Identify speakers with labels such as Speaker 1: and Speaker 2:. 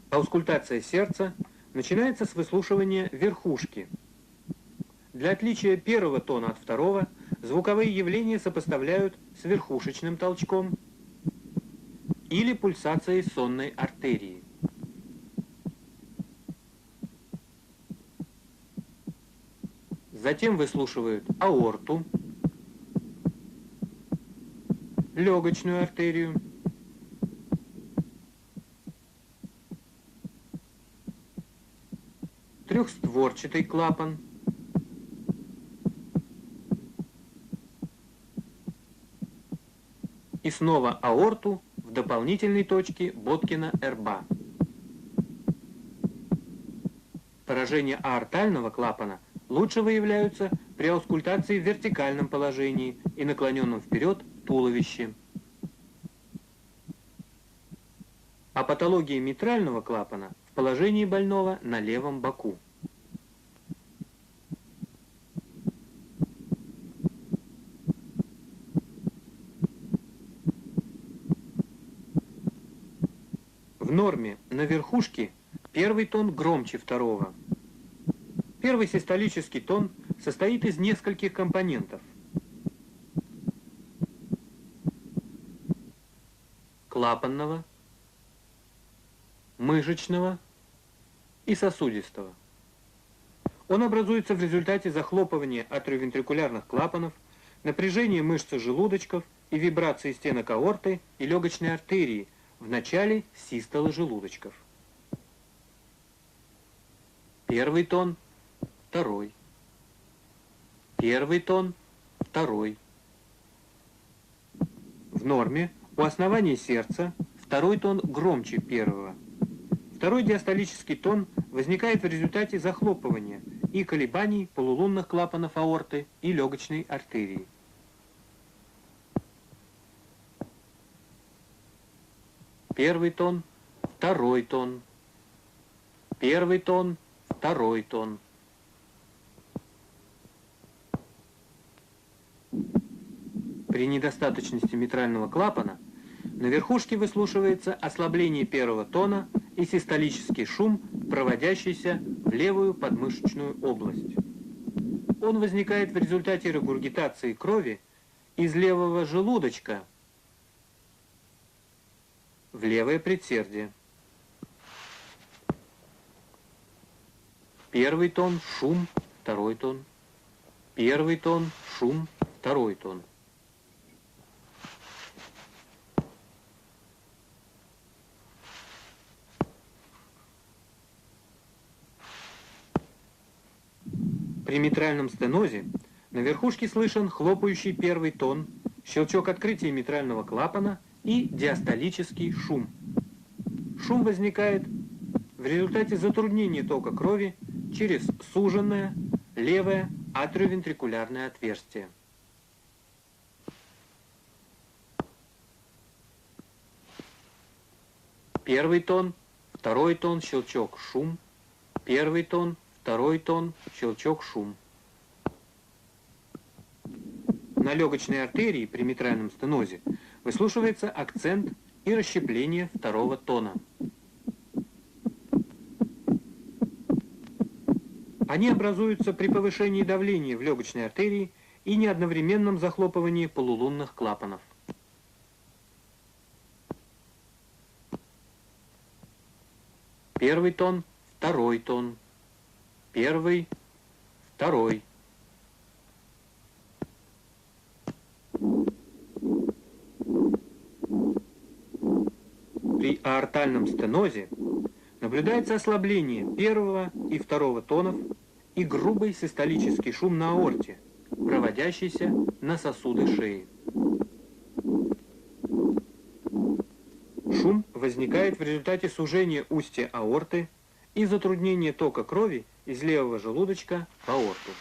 Speaker 1: Аускультация сердца начинается с выслушивания верхушки. Для отличия первого тона от второго звуковые явления сопоставляют с верхушечным толчком или пульсацией сонной артерии. Затем выслушивают аорту, легочную артерию, трехстворчатый клапан, и снова аорту в дополнительной точке Боткина-Эрба. Поражения аортального клапана лучше выявляются при аускультации в вертикальном положении и наклоненном вперед туловище. А патология митрального клапана в положении больного на левом боку. В норме на верхушке первый тон громче второго. Первый систолический тон состоит из нескольких компонентов. Клапанного, мышечного и сосудистого. Он образуется в результате захлопывания атриовентрикулярных клапанов, напряжения мышц желудочков и вибрации стенок аорты и легочной артерии в начале систолы желудочков. Первый тон, второй. Первый тон, второй. В норме у основания сердца второй тон громче первого. Второй диастолический тон возникает в результате захлопывания и колебаний полулунных клапанов аорты и легочной артерии. Первый тон, второй тон. Первый тон, второй тон. При недостаточности митрального клапана на верхушке выслушивается ослабление первого тона и систолический шум, проводящийся в левую подмышечную область. Он возникает в результате регургитации крови из левого желудочка в левое предсердие. Первый тон, шум, второй тон. Первый тон, шум, второй тон. При митральном стенозе на верхушке слышен хлопающий первый тон, щелчок открытия митрального клапана и диастолический шум. Шум возникает в результате затруднения тока крови через суженное левое атриовентрикулярное отверстие. Первый тон, второй тон, щелчок, шум. Первый тон, второй тон, щелчок, шум. На легочной артерии при митральном стенозе выслушивается акцент и расщепление второго тона. Они образуются при повышении давления в легочной артерии и неодновременном захлопывании полулунных клапанов. Первый тон, второй тон. Первый, второй. При аортальном стенозе наблюдается ослабление первого и второго тонов и грубый систолический шум на аорте, проводящийся на сосуды шеи. Шум возникает в результате сужения устья аорты и затруднения тока крови из левого желудочка в аорту.